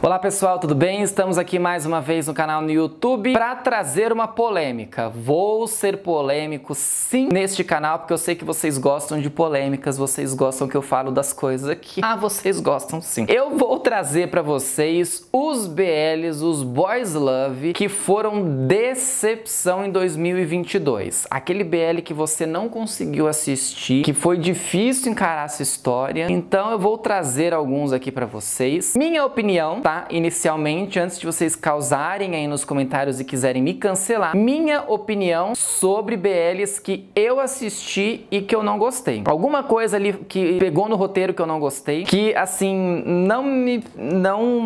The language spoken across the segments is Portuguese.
Olá pessoal, tudo bem? Estamos aqui mais uma vez no canal no YouTube para trazer uma polêmica. Vou ser polêmico sim neste canal porque eu sei que vocês gostam de polêmicas, vocês gostam que eu falo das coisas aqui. Vocês gostam sim. Eu vou trazer para vocês os BLs, os Boys Love, que foram decepção em 2022. Aquele BL que você não conseguiu assistir, que foi difícil encarar essa história. Então eu vou trazer alguns aqui para vocês. Minha opinião, tá? Inicialmente, antes de vocês causarem aí nos comentários e quiserem me cancelar, minha opinião sobre BLs que eu assisti e que eu não gostei. Alguma coisa ali que pegou no roteiro que eu não gostei, que assim, não me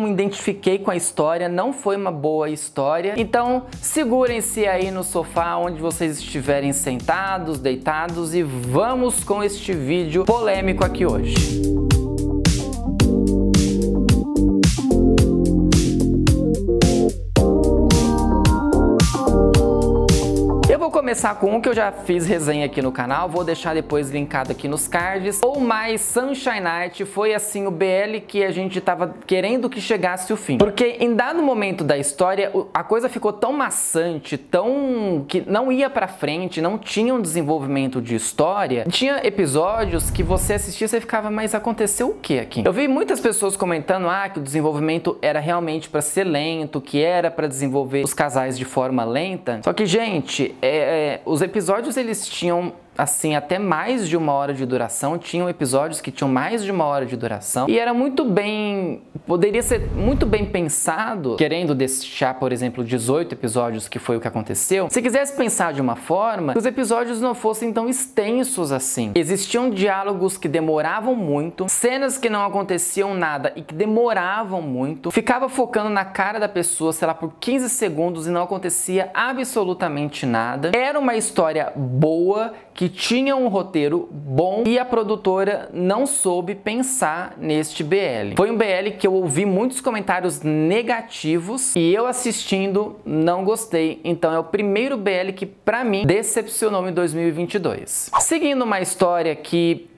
identifiquei com a história, não foi uma boa história. Então, segurem-se aí no sofá onde vocês estiverem sentados, deitados e vamos com este vídeo polêmico aqui hoje. Vou começar com um que eu já fiz resenha aqui no canal, vou deixar depois linkado aqui nos cards. Ou mais Sunshine Night foi assim o BL que a gente tava querendo que chegasse o fim. Porque em dado momento da história, a coisa ficou tão maçante, que não ia pra frente, não tinha um desenvolvimento de história. Tinha episódios que você assistia e você ficava, mas aconteceu o que aqui? Eu vi muitas pessoas comentando que o desenvolvimento era realmente pra ser lento, que era pra desenvolver os casais de forma lenta. Só que, gente, os episódios eles tinham assim até mais de 1 hora de duração, tinham episódios que tinham mais de 1 hora de duração e era muito bem, poderia ser muito bem pensado, querendo deixar, por exemplo, 18 episódios, que foi o que aconteceu. Se quisesse pensar de uma forma que os episódios não fossem tão extensos assim. Existiam diálogos que demoravam muito, cenas que não aconteciam nada e que demoravam muito, ficava focando na cara da pessoa, sei lá, por 15 segundos e não acontecia absolutamente nada. Era uma história boa, que tinha um roteiro bom e a produtora não soube pensar neste BL. Foi um BL que eu ouvi muitos comentários negativos e eu assistindo não gostei. Então é o primeiro BL que pra mim decepcionou em 2022. Seguindo uma história que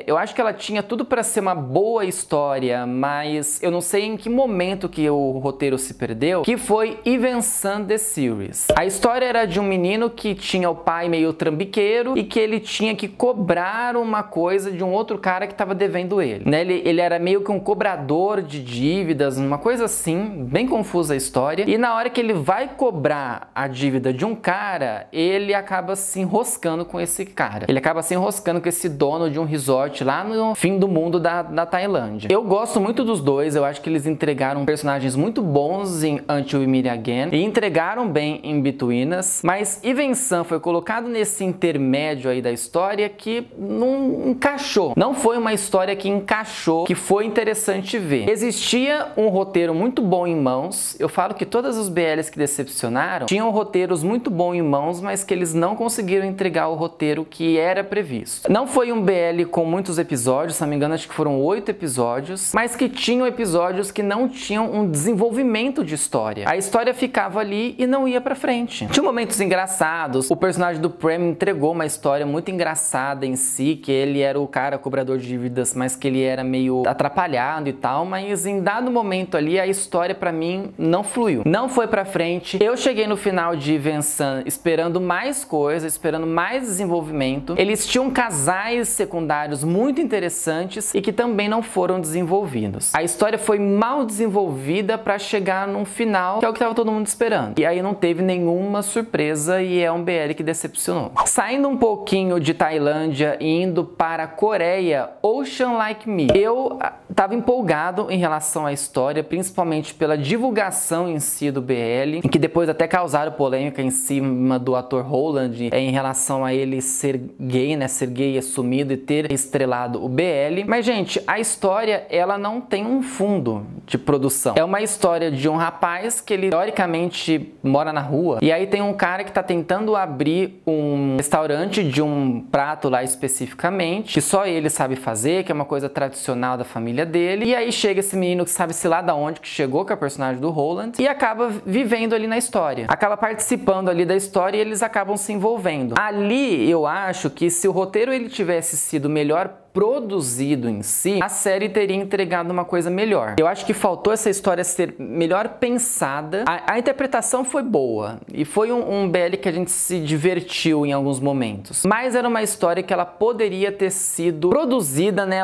eu acho que ela tinha tudo para ser uma boa história, mas eu não sei em que momento que o roteiro se perdeu, que foi Even Son The Series. A história era de um menino que tinha o pai meio trambiqueiro e que ele tinha que cobrar uma coisa de um outro cara que estava devendo ele, né? Ele era meio que um cobrador de dívidas, uma coisa assim, bem confusa a história. E na hora que ele vai cobrar a dívida de um cara, ele acaba se enroscando com esse cara. Ele acaba se enroscando com esse dono de um resort lá no fim do mundo da Tailândia. Eu gosto muito dos dois, eu acho que eles entregaram personagens muito bons em Until We Meet Again e entregaram bem em Between Us, mas Even Son foi colocado nesse intermédio aí da história que não encaixou. Não foi uma história que encaixou, que foi interessante ver. Existia um roteiro muito bom em mãos, eu falo que todas os BLs que decepcionaram tinham roteiros muito bons em mãos, mas que eles não conseguiram entregar o roteiro que era previsto. Não foi um BL com muitos episódios, se não me engano acho que foram 8 episódios, mas que tinham episódios que não tinham um desenvolvimento de história. A história ficava ali e não ia pra frente. Tinha momentos engraçados, o personagem do Prem entregou uma história muito engraçada em si, que ele era o cara cobrador de dívidas, mas que ele era meio atrapalhado e tal, mas em dado momento ali a história pra mim não fluiu, não foi pra frente. Eu cheguei no final de Even Son esperando mais coisa, esperando mais desenvolvimento. Eles tinham casais secundários muito interessantes e que também não foram desenvolvidos. A história foi mal desenvolvida para chegar num final que é o que estava todo mundo esperando. E aí não teve nenhuma surpresa e é um BL que decepcionou. Saindo um pouquinho de Tailândia e indo para a Coreia, Ocean Like Me. Eu estava empolgado em relação à história, principalmente pela divulgação em si do BL, em que depois até causaram polêmica em cima do ator Roland em relação a ele ser gay, né? Ser gay assumido e ter estrelado o BL. Mas, gente, a história, ela não tem um fundo de produção. É uma história de um rapaz que ele, teoricamente, mora na rua. E aí tem um cara que tá tentando abrir um restaurante de um prato lá especificamente, que só ele sabe fazer, que é uma coisa tradicional da família dele. E aí chega esse menino que sabe-se lá da onde que chegou, que é o personagem do Roland, e acaba vivendo ali na história. Acaba participando ali da história e eles acabam se envolvendo. Ali, eu acho que se o roteiro ele tivesse sido melhor produzido em si, a série teria entregado uma coisa melhor. Eu acho que faltou essa história ser melhor pensada. A interpretação foi boa e foi um BL que a gente se divertiu em alguns momentos, mas era uma história que ela poderia ter sido produzida, né?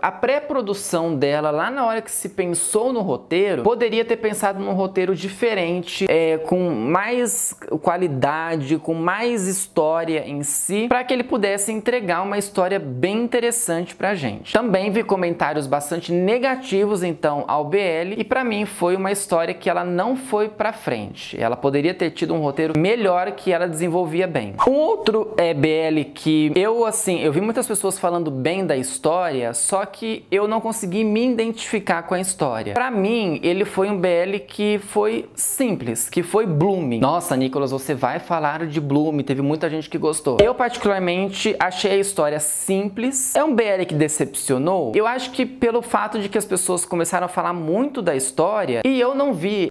A pré-produção dela, lá na hora que se pensou no roteiro, poderia ter pensado num roteiro diferente, com mais qualidade, com mais história em si, para que ele pudesse entregar uma história bem interessante pra gente. Também vi comentários bastante negativos então ao BL, e pra mim foi uma história que ela não foi pra frente. Ela poderia ter tido um roteiro melhor que ela desenvolvia bem. Um outro BL que eu vi muitas pessoas falando bem da história, só que eu não consegui me identificar com a história. Pra mim, ele foi um BL que foi simples, que foi Blooming. Nossa, Nicolas, você vai falar de Blooming, teve muita gente que gostou. Eu particularmente achei a história simples. É um BL que decepcionou? Eu acho que pelo fato de que as pessoas começaram a falar muito da história e eu não vi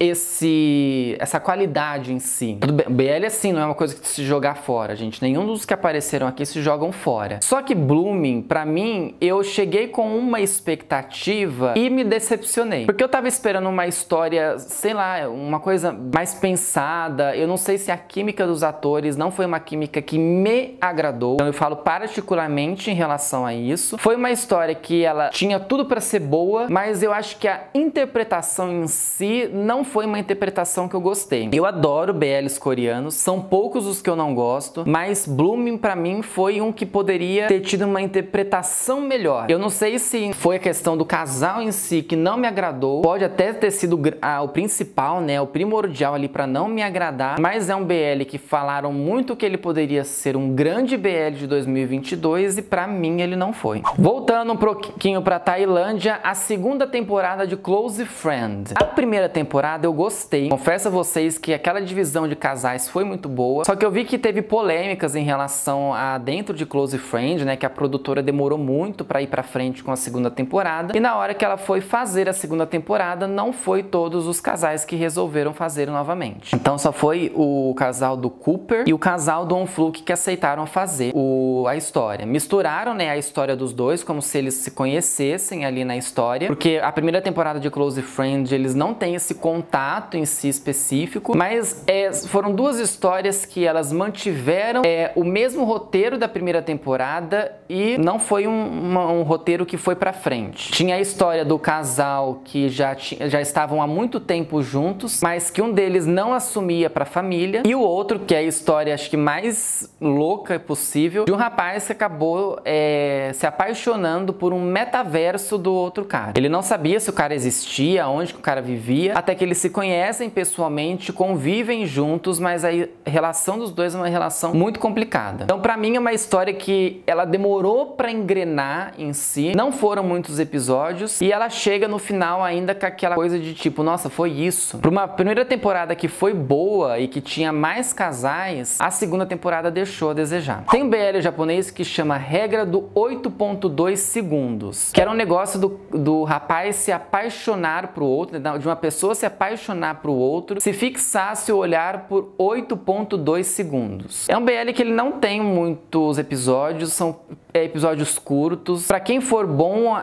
essa qualidade em si. O BL assim, não é uma coisa que se jogar fora, gente. Nenhum dos que apareceram aqui se jogam fora. Só que Blooming, pra mim, eu cheguei com uma expectativa e me decepcionei. Porque eu tava esperando uma história, sei lá, uma coisa mais pensada. Eu não sei se a química dos atores não foi uma química que me agradou. Então eu falo particularmente em relação a isso. Foi uma história que ela tinha tudo pra ser boa, mas eu acho que a interpretação em si não foi uma interpretação que eu gostei. Eu adoro BLs coreanos, são poucos os que eu não gosto, mas Blooming pra mim foi um que poderia ter tido uma interpretação melhor. Eu não sei se foi a questão do casal em si que não me agradou, pode até ter sido o principal, né, o primordial ali pra não me agradar, mas é um BL que falaram muito que ele poderia ser um grande BL de 2022 e pra mim ele não foi. Voltando um pouquinho pra Tailândia, a segunda temporada de Close Friend. A primeira temporada eu gostei, confesso a vocês que aquela divisão de casais foi muito boa, só que eu vi que teve polêmicas em relação a dentro de Close Friend, né, que a produtora demorou muito pra ir pra frente com a segunda temporada, e na hora que ela foi fazer a segunda temporada, não foi todos os casais que resolveram fazer novamente. Então só foi o casal do Cooper e o casal do On Fluke que aceitaram fazer a história. Misturaram, né, a história dos dois, como se eles se conhecessem ali na história, porque a primeira temporada de Close Friend, eles não têm esse contato em si específico, mas foram duas histórias que elas mantiveram o mesmo roteiro da primeira temporada e não foi um roteiro que foi pra frente. Tinha a história do casal que já estavam há muito tempo juntos, mas que um deles não assumia pra família, e o outro, que é a história acho que mais louca possível, de um rapaz que acabou se apaixonando por um metaverso do outro cara. Ele não sabia se o cara existia, onde que o cara vivia, até que eles se conhecem pessoalmente, convivem juntos, mas a relação dos dois é uma relação muito complicada. Então pra mim é uma história que ela demorou pra engrenar em si, não foram muitos episódios, e ela chega no final ainda com aquela coisa de tipo, nossa, foi isso. Pra uma primeira temporada que foi boa e que tinha mais casais, a segunda temporada deixou a desejar. Tem um BL japonês que chama Regra do 8.2 segundos, que era um negócio do rapaz se apaixonar pro outro, de uma pessoa se apaixonar pro outro, se fixasse o olhar por 8.2 segundos. É um BL que ele não tem muitos episódios, são episódios curtos. Pra quem for bom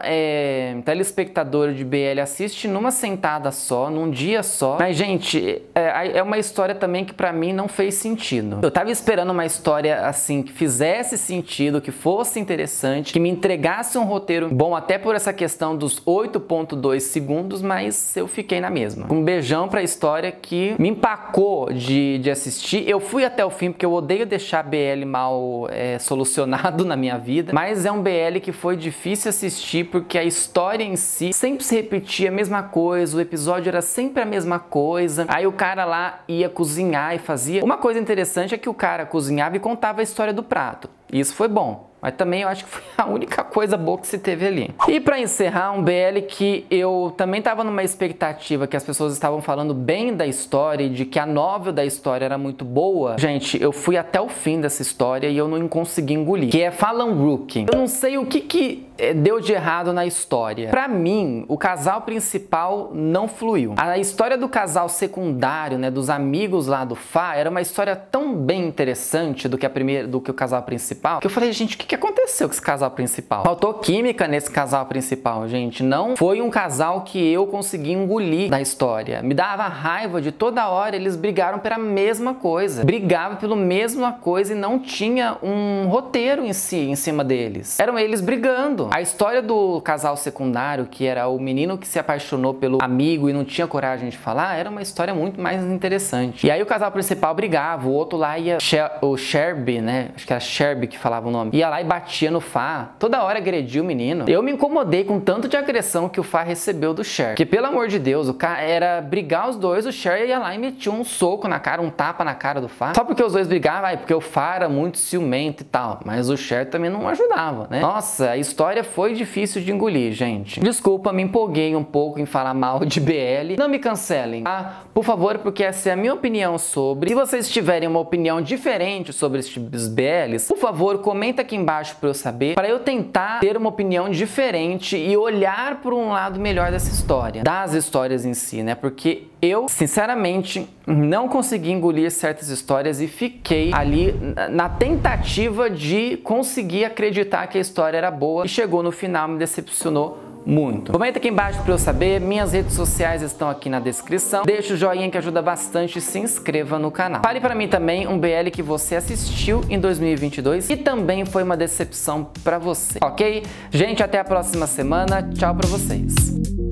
telespectador de BL, assiste numa sentada só, num dia só. Mas, gente, é uma história também que pra mim não fez sentido. Eu tava esperando uma história assim, que fizesse sentido, que fosse interessante, que me entregasse um roteiro bom, até por essa questão dos 8.2 segundos, mas eu fiquei na mesma. Um beijão pra história que me empacou de assistir. Eu fui até o fim, porque eu odeio deixar BL mal solucionado na minha vida, mas é um BL que foi difícil assistir, porque a história em si sempre se repetia a mesma coisa, o episódio era sempre a mesma coisa, aí o cara lá ia cozinhar e fazia... Uma coisa interessante é que o cara cozinhava e contava a história do prato, isso foi bom. Mas também eu acho que foi a única coisa boa que se teve ali. E pra encerrar, um BL que eu também tava numa expectativa, que as pessoas estavam falando bem da história e de que a novel da história era muito boa. Gente, eu fui até o fim dessa história e eu não consegui engolir. Que é Falan Rookie. Eu não sei o que deu de errado na história. Pra mim, o casal principal não fluiu. A história do casal secundário, né, dos amigos lá do Fa, era uma história tão bem interessante do que o casal principal, que eu falei, gente, o que que aconteceu com esse casal principal. Faltou química nesse casal principal, gente. Não foi um casal que eu consegui engolir da história. Me dava raiva de toda hora eles brigaram pela mesma coisa. Brigavam pela mesma coisa e não tinha um roteiro em si, em cima deles. Eram eles brigando. A história do casal secundário, que era o menino que se apaixonou pelo amigo e não tinha coragem de falar, era uma história muito mais interessante. E aí o casal principal brigava, o outro lá ia, o Sherby, né? Acho que era Sherby que falava o nome. Ia lá e batia no Fá. Toda hora agredia o menino. Eu me incomodei com tanto de agressão que o Fá recebeu do Cher. Que pelo amor de Deus, o cara era brigar os dois, o Cher ia lá e metia um soco na cara, um tapa na cara do Fá. Só porque os dois brigavam, porque o Fá era muito ciumento e tal. Mas o Cher também não ajudava, né? Nossa, a história foi difícil de engolir, gente. Desculpa, me empolguei um pouco em falar mal de BL. Não me cancelem, tá? Por favor, porque essa é a minha opinião sobre. Se vocês tiverem uma opinião diferente sobre esses BLs, por favor, comenta aqui embaixo para eu saber, para eu tentar ter uma opinião diferente e olhar por um lado melhor dessa história, das histórias em si, né? Porque eu, sinceramente, não consegui engolir certas histórias e fiquei ali na tentativa de conseguir acreditar que a história era boa e chegou no final, me decepcionou muito. Comenta aqui embaixo para eu saber, minhas redes sociais estão aqui na descrição, deixa o joinha que ajuda bastante e se inscreva no canal. Fale para mim também um BL que você assistiu em 2022 e também foi uma decepção para você, ok? Gente, até a próxima semana, tchau para vocês.